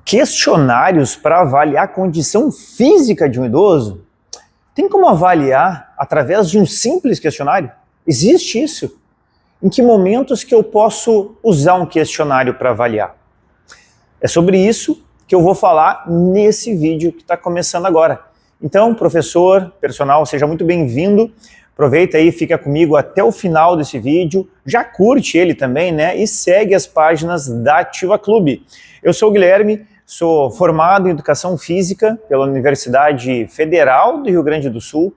questionários para avaliar a condição física de um idoso? Tem como avaliar através de um simples questionário? Existe isso? Em que momentos que eu posso usar um questionário para avaliar? É sobre isso que eu vou falar nesse vídeo que está começando agora. Então, professor, personal, seja muito bem-vindo. Aproveita aí, fica comigo até o final desse vídeo, já curte ele também, né? E segue as páginas da Ativa Clube. Eu sou o Guilherme, sou formado em Educação Física pela Universidade Federal do Rio Grande do Sul,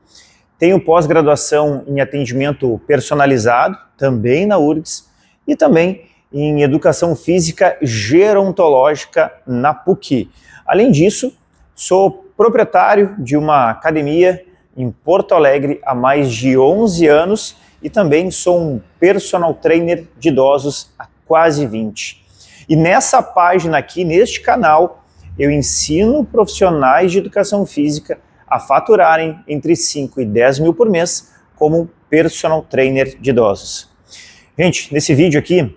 tenho pós-graduação em Atendimento Personalizado, também na URGS, e também em Educação Física Gerontológica na PUC. Além disso, sou proprietário de uma academia em Porto Alegre há mais de 11 anos e também sou um personal trainer de idosos há quase 20. E nessa página aqui, neste canal, eu ensino profissionais de educação física a faturarem entre 5 e 10 mil por mês como personal trainer de idosos. Gente, nesse vídeo aqui,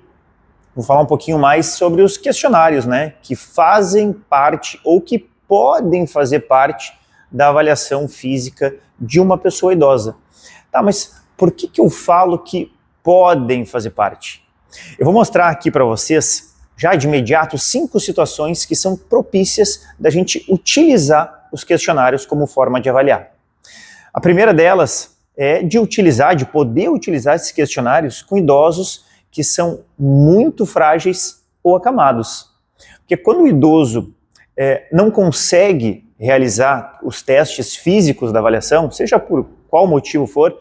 vou falar um pouquinho mais sobre os questionários, né, que fazem parte ou que podem fazer parte da avaliação física de uma pessoa idosa. Tá, mas por que eu falo que podem fazer parte? Eu vou mostrar aqui para vocês, já de imediato, 5 situações que são propícias da gente utilizar os questionários como forma de avaliar. A primeira delas é de poder utilizar esses questionários com idosos que são muito frágeis ou acamados. Porque quando o idoso não consegue realizar os testes físicos da avaliação, seja por qual motivo for,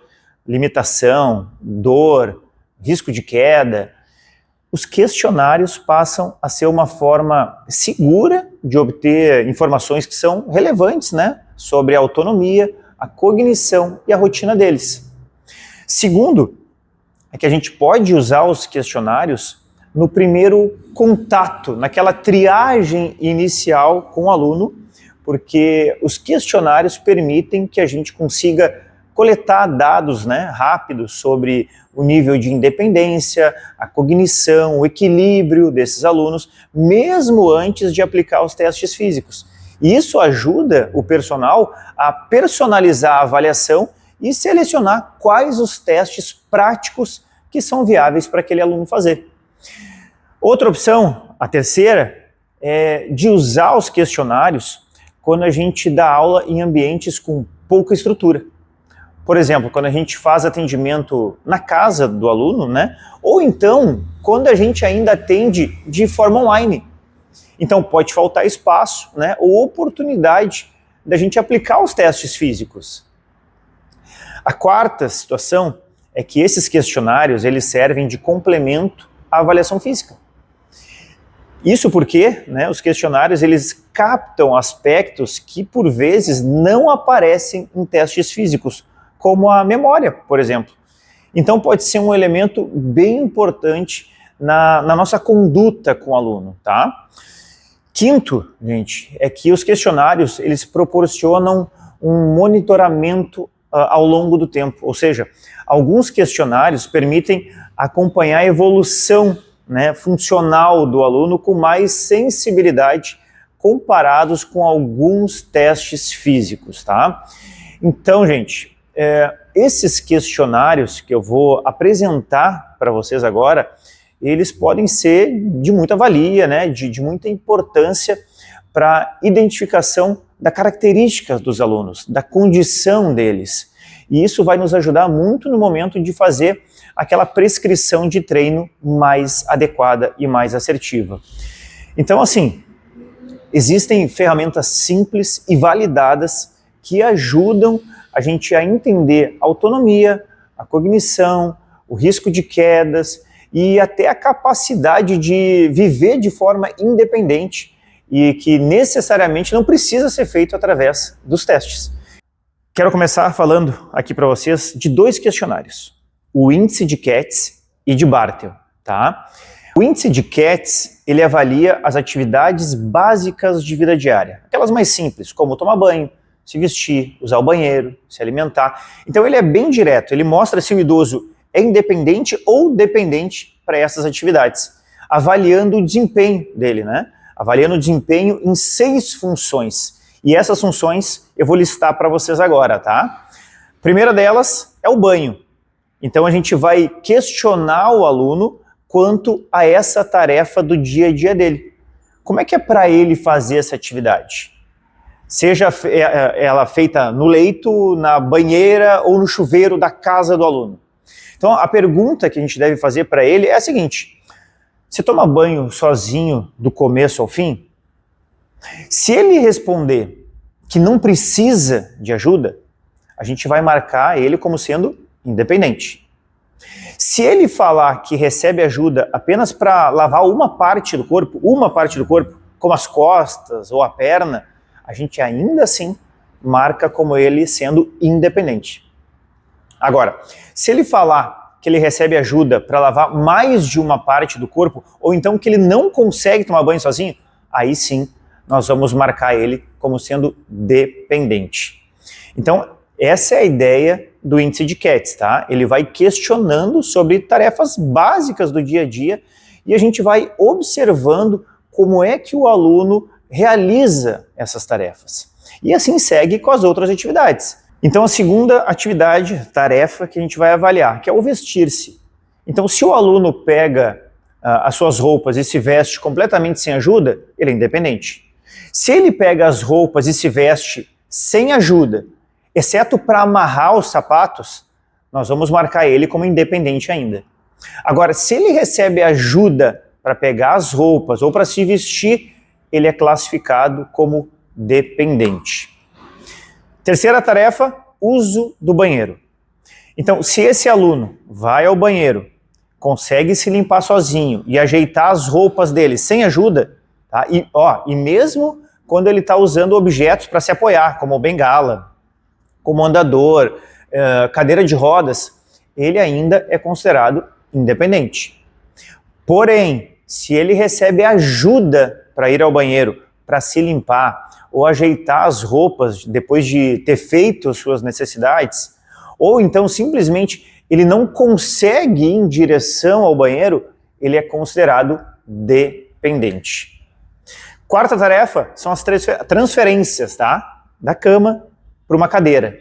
limitação, dor, risco de queda, os questionários passam a ser uma forma segura de obter informações que são relevantes, né, sobre a autonomia, a cognição e a rotina deles. Segundo, é que a gente pode usar os questionários no primeiro contato, naquela triagem inicial com o aluno, porque os questionários permitem que a gente consiga coletar dados, né, rápidos sobre o nível de independência, a cognição, o equilíbrio desses alunos, mesmo antes de aplicar os testes físicos. E isso ajuda o personal a personalizar a avaliação e selecionar quais os testes práticos que são viáveis para aquele aluno fazer. Outra opção, a terceira, é de usar os questionários quando a gente dá aula em ambientes com pouca estrutura. Por exemplo, quando a gente faz atendimento na casa do aluno, né? Ou então, quando a gente ainda atende de forma online. Então, pode faltar espaço, né? Ou oportunidade da gente aplicar os testes físicos. A quarta situação é que esses questionários, eles servem de complemento à avaliação física. Isso porque, né, os questionários, eles captam aspectos que, por vezes, não aparecem em testes físicos, como a memória, por exemplo. Então pode ser um elemento bem importante na nossa conduta com o aluno, tá? Quinto, gente, é que os questionários, eles proporcionam um monitoramento ao longo do tempo, ou seja, alguns questionários permitem acompanhar a evolução, né, funcional do aluno com mais sensibilidade comparados com alguns testes físicos, tá? Então, gente, esses questionários que eu vou apresentar para vocês agora, eles podem ser de muita valia, né, de muita importância para a identificação da característica dos alunos, da condição deles. E isso vai nos ajudar muito no momento de fazer aquela prescrição de treino mais adequada e mais assertiva. Então, assim, existem ferramentas simples e validadas que ajudam a gente a entender a autonomia, a cognição, o risco de quedas e até a capacidade de viver de forma independente e que necessariamente não precisa ser feito através dos testes. Quero começar falando aqui para vocês de 2 questionários, o índice de Katz e de Bartel, tá? O índice de Katz, ele avalia as atividades básicas de vida diária, aquelas mais simples, como tomar banho, se vestir, usar o banheiro, se alimentar. Então ele é bem direto, ele mostra se o idoso é independente ou dependente para essas atividades, avaliando o desempenho dele, né? avaliando o desempenho em 6 funções. E essas funções eu vou listar para vocês agora, tá? A primeira delas é o banho. Então a gente vai questionar o aluno quanto a essa tarefa do dia a dia dele. Como é que é para ele fazer essa atividade? Seja ela feita no leito, na banheira ou no chuveiro da casa do aluno. Então a pergunta que a gente deve fazer para ele é a seguinte: você toma banho sozinho do começo ao fim? Se ele responder que não precisa de ajuda, a gente vai marcar ele como sendo independente. Se ele falar que recebe ajuda apenas para lavar uma parte do corpo, como as costas ou a perna, a gente ainda assim marca como ele sendo independente. Agora, se ele falar que ele recebe ajuda para lavar mais de uma parte do corpo, ou então que ele não consegue tomar banho sozinho, aí sim nós vamos marcar ele como sendo dependente. Então, essa é a ideia do índice de Katz, tá? Ele vai questionando sobre tarefas básicas do dia a dia e a gente vai observando como é que o aluno realiza essas tarefas. E assim segue com as outras atividades. Então a segunda atividade, tarefa que a gente vai avaliar, que é o vestir-se. Então se o aluno pega as suas roupas e se veste completamente sem ajuda, ele é independente. Se ele pega as roupas e se veste sem ajuda, exceto para amarrar os sapatos, nós vamos marcar ele como independente ainda. Agora, se ele recebe ajuda para pegar as roupas ou para se vestir, ele é classificado como dependente. Terceira tarefa, uso do banheiro. Então, se esse aluno vai ao banheiro, consegue se limpar sozinho e ajeitar as roupas dele sem ajuda, tá? E mesmo quando ele está usando objetos para se apoiar, como bengala, como andador, cadeira de rodas, ele ainda é considerado independente. Porém, se ele recebe ajuda para ir ao banheiro, para se limpar, ou ajeitar as roupas depois de ter feito as suas necessidades, ou então simplesmente ele não consegue ir em direção ao banheiro, ele é considerado dependente. Quarta tarefa são as transferências, tá? Da cama para uma cadeira.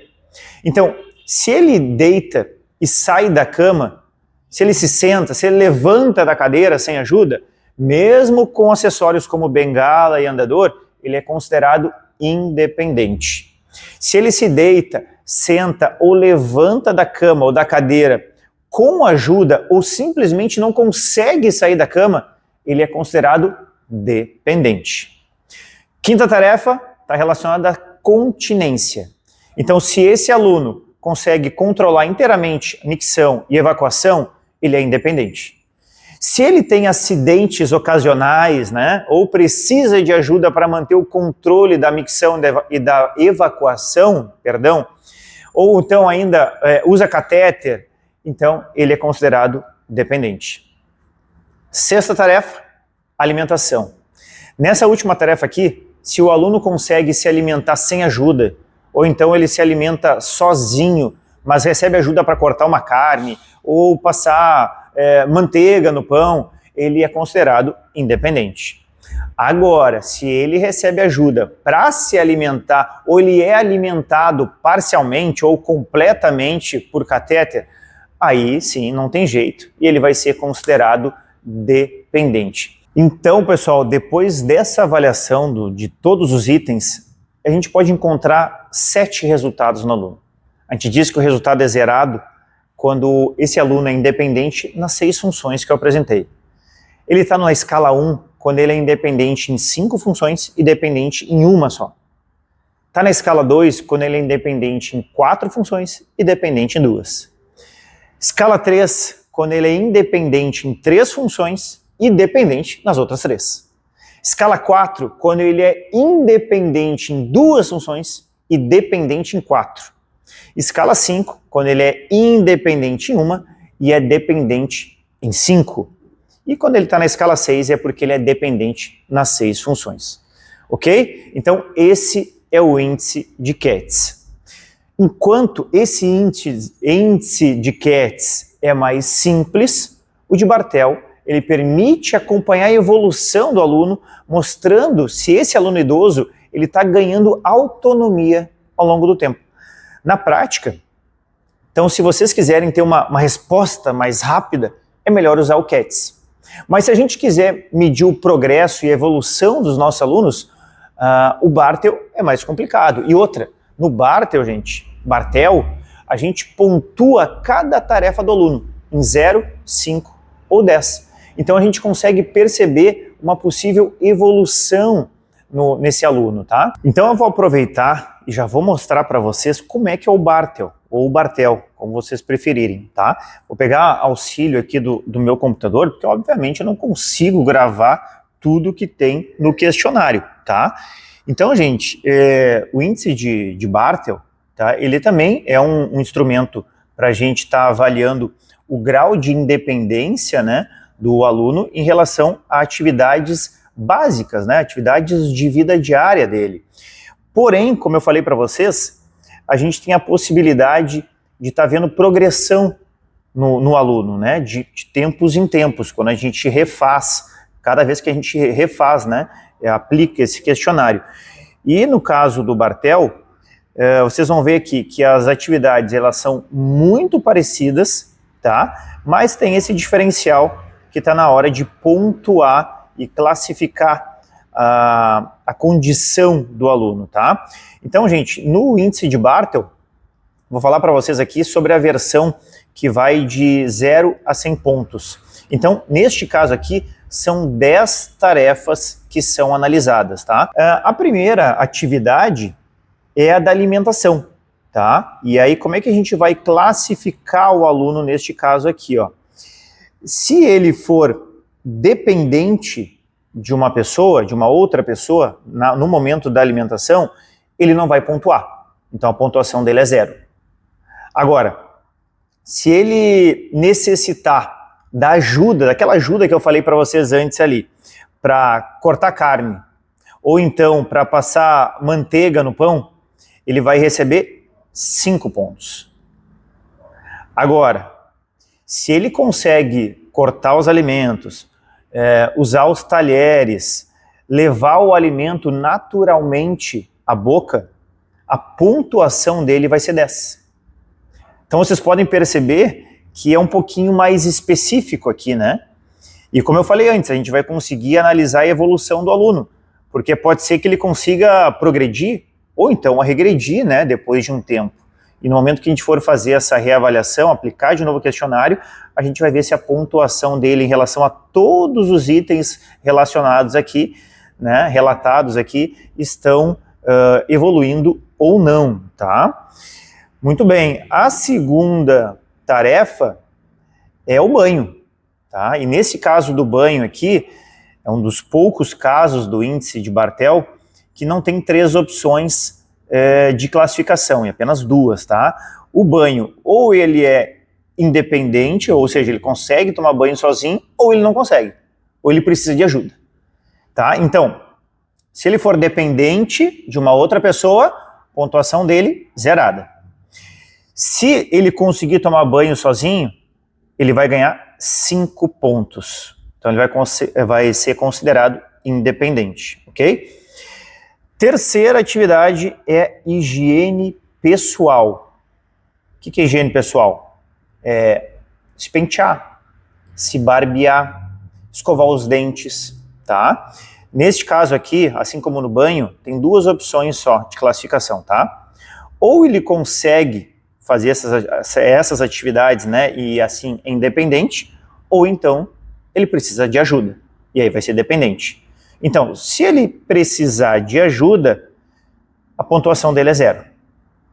Então, se ele deita e sai da cama, se ele se senta, se ele levanta da cadeira sem ajuda, mesmo com acessórios como bengala e andador, ele é considerado independente. Se ele se deita, senta ou levanta da cama ou da cadeira com ajuda ou simplesmente não consegue sair da cama, ele é considerado dependente. Quinta tarefa está relacionada à continência. Então, se esse aluno consegue controlar inteiramente micção e evacuação, ele é independente. Se ele tem acidentes ocasionais, né, ou precisa de ajuda para manter o controle da micção e da evacuação, ou então ainda usa catéter, então ele é considerado dependente. Sexta tarefa, alimentação. Nessa última tarefa aqui, se o aluno consegue se alimentar sem ajuda, ou então ele se alimenta sozinho, mas recebe ajuda para cortar uma carne, ou passar manteiga no pão, ele é considerado independente. Agora, se ele recebe ajuda para se alimentar, ou ele é alimentado parcialmente ou completamente por catéter, aí sim, não tem jeito, e ele vai ser considerado dependente. Então, pessoal, depois dessa avaliação de todos os itens, a gente pode encontrar 7 resultados no aluno. A gente diz que o resultado é zerado quando esse aluno é independente nas 6 funções que eu apresentei. Ele está na escala 1 quando ele é independente em 5 funções e dependente em uma só. Está na escala 2 quando ele é independente em 4 funções e dependente em 2. Escala 3 quando ele é independente em 3 funções e dependente nas outras 3. Escala 4 quando ele é independente em 2 funções e dependente em 4. Escala 5, quando ele é independente em uma e é dependente em 5. E quando ele está na escala 6 é porque ele é dependente nas 6 funções. Ok? Então esse é o índice de Katz. Enquanto esse índice de Katz é mais simples, o de Bartel ele permite acompanhar a evolução do aluno, mostrando se esse aluno idoso ele está ganhando autonomia ao longo do tempo. Na prática, então se vocês quiserem ter uma resposta mais rápida, é melhor usar o CATS. Mas se a gente quiser medir o progresso e a evolução dos nossos alunos, o Bartel é mais complicado. E outra, no Bartel, a gente pontua cada tarefa do aluno em 0, 5 ou 10. Então a gente consegue perceber uma possível evolução nesse aluno, tá? Então eu vou aproveitar e já vou mostrar para vocês como é que é o Bartel, ou o Bartel, como vocês preferirem, tá? Vou pegar auxílio aqui do meu computador, porque obviamente eu não consigo gravar tudo que tem no questionário, tá? Então, gente, o índice de Bartel, tá? Ele também é um instrumento para a gente estar avaliando o grau de independência, né, do aluno em relação a atividades básicas, né, atividades de vida diária dele. Porém, como eu falei para vocês, a gente tem a possibilidade de estar vendo progressão no aluno, né, de tempos em tempos, quando a gente refaz, cada vez que a gente refaz, né, aplica esse questionário. E no caso do Bartel, vocês vão ver aqui que as atividades elas são muito parecidas, tá? Mas tem esse diferencial que está na hora de pontuar e classificar a condição do aluno, tá? Então, gente, no índice de Bartel, vou falar para vocês aqui sobre a versão que vai de 0 a 100 pontos. Então, neste caso aqui, são 10 tarefas que são analisadas, tá? A primeira atividade é a da alimentação, tá? E aí, como é que a gente vai classificar o aluno neste caso aqui, ó? Se ele for dependente de uma pessoa, de uma outra pessoa, no momento da alimentação, ele não vai pontuar. Então, a pontuação dele é 0. Agora, se ele necessitar da ajuda, daquela ajuda que eu falei para vocês antes ali, para cortar carne, ou então para passar manteiga no pão, ele vai receber 5 pontos. Agora, se ele consegue cortar os alimentos, usar os talheres, levar o alimento naturalmente à boca, a pontuação dele vai ser 10. Então vocês podem perceber que é um pouquinho mais específico aqui, né? E como eu falei antes, a gente vai conseguir analisar a evolução do aluno, porque pode ser que ele consiga progredir, ou então regredir, né, depois de um tempo. E no momento que a gente for fazer essa reavaliação, aplicar de novo o questionário, a gente vai ver se a pontuação dele em relação a todos os itens relacionados aqui, né, relatados aqui, estão evoluindo ou não, tá? Muito bem, a segunda tarefa é o banho, tá? E nesse caso do banho aqui, é um dos poucos casos do índice de Bartel que não tem 3 opções de classificação, e apenas 2, tá? O banho, ou ele é independente, ou seja, ele consegue tomar banho sozinho, ou ele não consegue, ou ele precisa de ajuda, tá? Então, se ele for dependente de uma outra pessoa, pontuação dele zerada. Se ele conseguir tomar banho sozinho, ele vai ganhar 5 pontos. Então ele vai ser considerado independente, ok? Terceira atividade é higiene pessoal. O que é higiene pessoal? Se pentear, se barbear, escovar os dentes, tá? Neste caso aqui, assim como no banho, tem 2 opções só de classificação, tá? Ou ele consegue fazer essas atividades, né, e assim é independente, ou então ele precisa de ajuda, e aí vai ser dependente. Então, se ele precisar de ajuda, a pontuação dele é 0.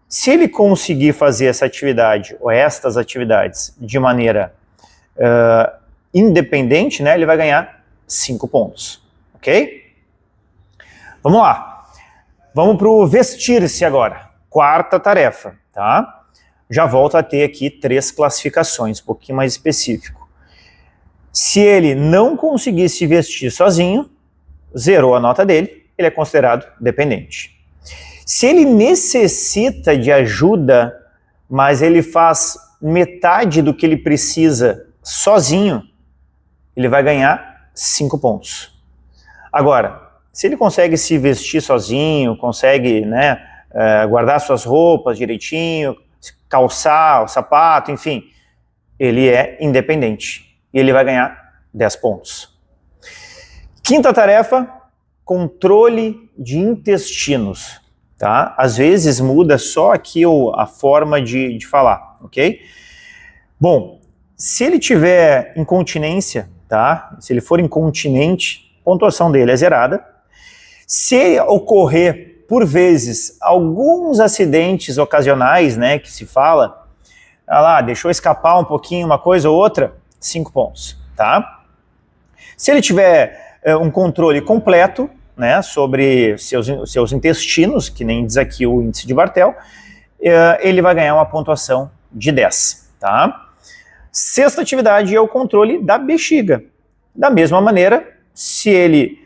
Se ele conseguir fazer essa atividade, ou estas atividades, de maneira independente, né, ele vai ganhar 5 pontos, ok? Vamos lá, vamos para o vestir-se agora, 4ª tarefa, tá? Já volto a ter aqui 3 classificações, um pouquinho mais específico. Se ele não conseguir se vestir sozinho, zerou a nota dele, ele é considerado dependente. Se ele necessita de ajuda, mas ele faz metade do que ele precisa sozinho, ele vai ganhar 5 pontos. Agora, se ele consegue se vestir sozinho, consegue, né, guardar suas roupas direitinho, calçar o sapato, enfim, ele é independente e ele vai ganhar 10 pontos. Quinta tarefa, controle de intestinos, tá? Às vezes muda só aqui a forma de falar, ok? Bom, se ele tiver incontinência, tá? Se ele for incontinente, a pontuação dele é zerada. Se ocorrer, por vezes, alguns acidentes ocasionais, né, que se fala, deixou escapar um pouquinho uma coisa ou outra, 5 pontos, tá? Se ele tiver um controle completo, né, sobre seus intestinos, que nem diz aqui o índice de Barthel, ele vai ganhar uma pontuação de 10, tá? Sexta atividade é o controle da bexiga. Da mesma maneira, se ele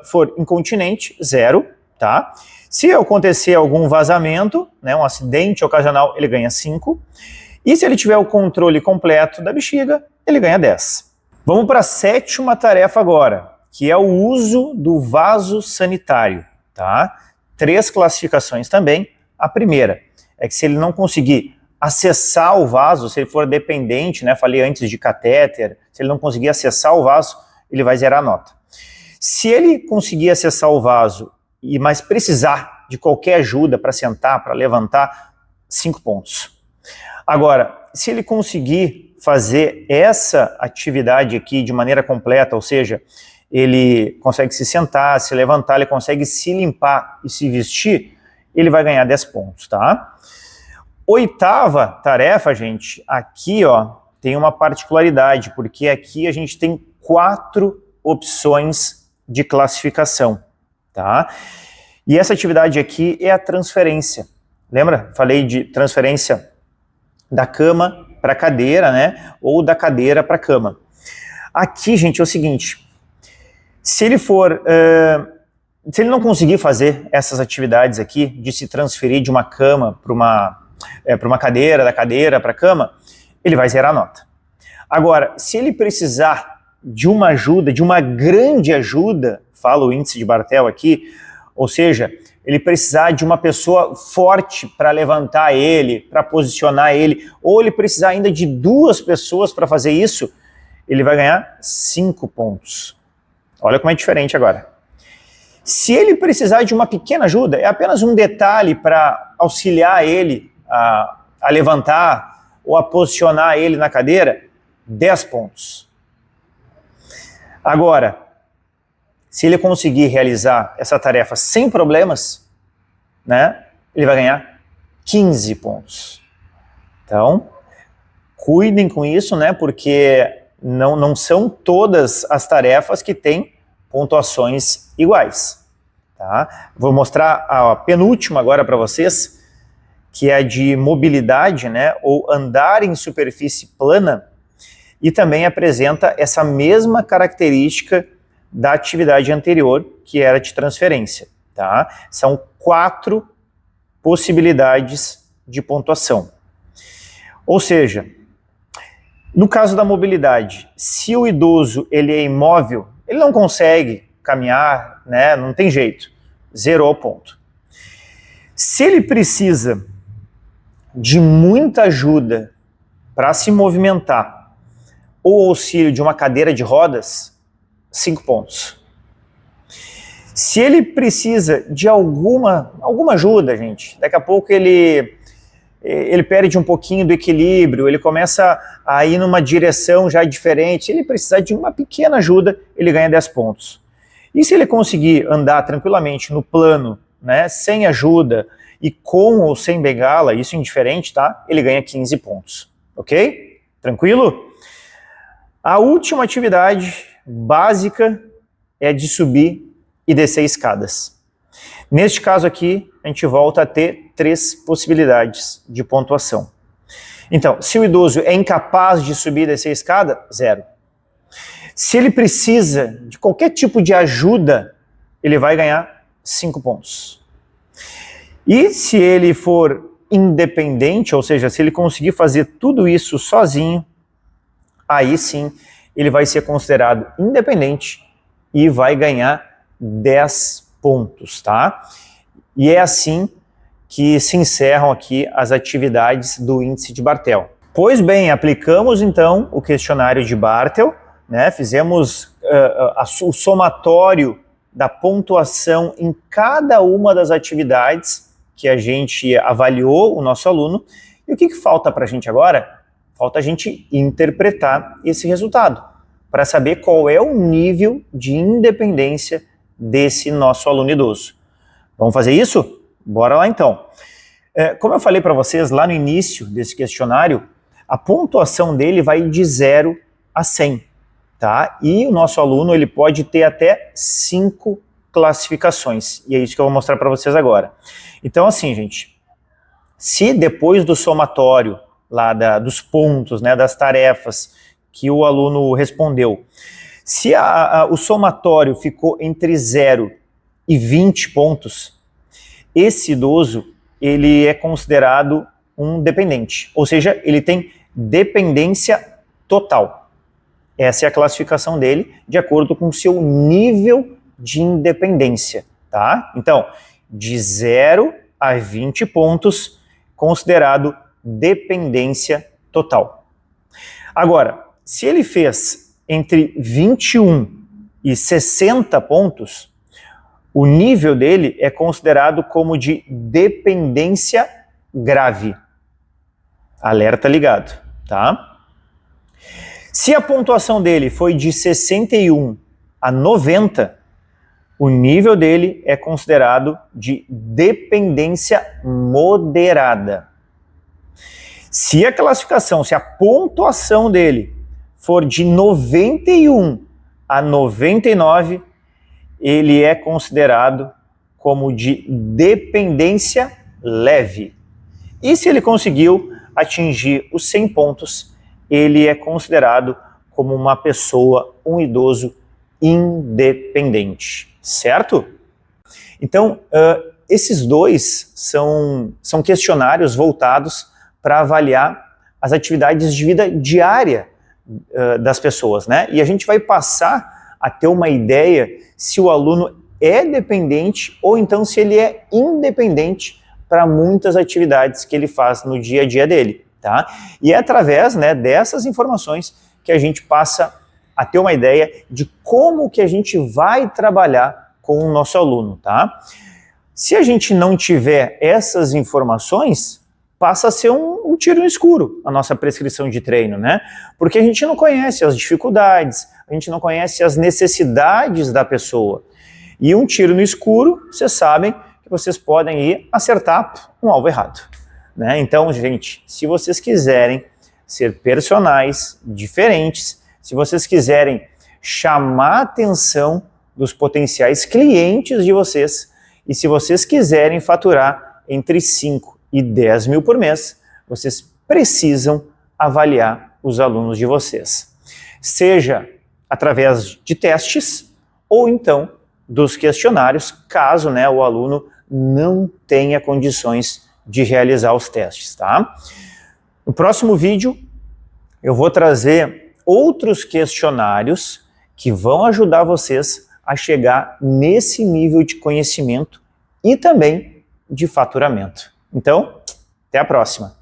for incontinente, 0, tá? Se acontecer algum vazamento, né, um acidente ocasional, ele ganha 5. E se ele tiver o controle completo da bexiga, ele ganha 10. Vamos para a sétima tarefa agora, que é o uso do vaso sanitário, tá? 3 classificações também. A primeira é que se ele não conseguir acessar o vaso, se ele for dependente, né, falei antes de catéter, se ele não conseguir acessar o vaso, ele vai zerar a nota. Se ele conseguir acessar o vaso, mas precisar de qualquer ajuda para sentar, para levantar, 5 pontos. Agora, se ele conseguir fazer essa atividade aqui de maneira completa, ou seja, ele consegue se sentar, se levantar, ele consegue se limpar e se vestir, ele vai ganhar 10 pontos, tá? Oitava tarefa, gente, aqui, ó, tem uma particularidade, porque aqui a gente tem 4 opções de classificação, tá? E essa atividade aqui é a transferência. Lembra? Falei de transferência da cama para cadeira, né? Ou da cadeira para cama. Aqui, gente, é o seguinte, se ele não conseguir fazer essas atividades aqui, de se transferir de uma cama para uma cadeira, da cadeira para a cama, ele vai zerar a nota. Agora, se ele precisar de uma ajuda, de uma grande ajuda, fala o índice de Barthel aqui, ou seja, ele precisar de uma pessoa forte para levantar ele, para posicionar ele, ou ele precisar ainda de 2 pessoas para fazer isso, ele vai ganhar 5 pontos. Olha como é diferente agora. Se ele precisar de uma pequena ajuda, é apenas um detalhe para auxiliar ele a levantar ou a posicionar ele na cadeira, 10 pontos. Agora, se ele conseguir realizar essa tarefa sem problemas, né, ele vai ganhar 15 pontos. Então, cuidem com isso, né, porque não são todas as tarefas que têm pontuações iguais. Tá? Vou mostrar a penúltima agora para vocês, que é a de mobilidade, né, ou andar em superfície plana, e também apresenta essa mesma característica da atividade anterior, que era de transferência. Tá? São 4 possibilidades de pontuação. Ou seja, no caso da mobilidade, se o idoso ele é imóvel, ele não consegue caminhar, né, não tem jeito, zerou o ponto. Se ele precisa de muita ajuda para se movimentar, ou auxílio de uma cadeira de rodas, 5 pontos. Se ele precisa de alguma ajuda, gente, daqui a pouco ele perde um pouquinho do equilíbrio, ele começa a ir numa direção já diferente, se ele precisar de uma pequena ajuda, ele ganha 10 pontos. E se ele conseguir andar tranquilamente no plano, né, sem ajuda, e com ou sem bengala, isso indiferente, tá? Ele ganha 15 pontos, ok? Tranquilo? A última atividade básica é de subir e descer escadas. Neste caso aqui, a gente volta a ter 3 possibilidades de pontuação. Então, se o idoso é incapaz de subir e descer a escada, 0. Se ele precisa de qualquer tipo de ajuda, ele vai ganhar 5 pontos. E se ele for independente, ou seja, se ele conseguir fazer tudo isso sozinho, aí sim ele vai ser considerado independente e vai ganhar 10 pontos, tá? E é assim que se encerram aqui as atividades do índice de Bartel. Pois bem, aplicamos então o questionário de Bartel, né? Fizemos o somatório da pontuação em cada uma das atividades que a gente avaliou o nosso aluno. E o que falta para a gente agora? Falta a gente interpretar esse resultado, para saber qual é o nível de independência desse nosso aluno idoso. Vamos fazer isso? Bora lá então. Como eu falei para vocês lá no início desse questionário, a pontuação dele vai de 0 a 100, tá? E o nosso aluno ele pode ter até 5 classificações, e é isso que eu vou mostrar para vocês agora. Então assim, gente, se depois do somatório lá dos pontos, né, das tarefas que o aluno respondeu, se o somatório ficou entre 0 e 20 pontos, esse idoso ele é considerado um dependente, ou seja, ele tem dependência total. Essa é a classificação dele, de acordo com o seu nível de independência, tá? Então, de 0 a 20 pontos, considerado dependência total. Agora, se ele fez entre 21 e 60 pontos, o nível dele é considerado como de dependência grave. Alerta ligado, tá? Se a pontuação dele foi de 61 a 90, o nível dele é considerado de dependência moderada. Se a classificação, se a pontuação dele for de 91 a 99, ele é considerado como de dependência leve. E se ele conseguiu atingir os 100 pontos, ele é considerado como uma pessoa, um idoso independente, certo? Então, esses dois são questionários voltados para avaliar as atividades de vida diária das pessoas, né? E a gente vai passar a ter uma ideia se o aluno é dependente ou então se ele é independente para muitas atividades que ele faz no dia a dia dele, tá? E é através, né, dessas informações que a gente passa a ter uma ideia de como que a gente vai trabalhar com o nosso aluno, tá? Se a gente não tiver essas informações, passa a ser um tiro no escuro a nossa prescrição de treino, né? Porque a gente não conhece as dificuldades, a gente não conhece as necessidades da pessoa. E um tiro no escuro, vocês sabem que vocês podem ir acertar um alvo errado, né? Então, gente, se vocês quiserem ser personagens diferentes, se vocês quiserem chamar a atenção dos potenciais clientes de vocês, e se vocês quiserem faturar entre 5 e 10 mil por mês, vocês precisam avaliar os alunos de vocês. Seja através de testes ou então dos questionários, caso, né, o aluno não tenha condições de realizar os testes, tá? No próximo vídeo eu vou trazer outros questionários que vão ajudar vocês a chegar nesse nível de conhecimento e também de faturamento. Então, até a próxima!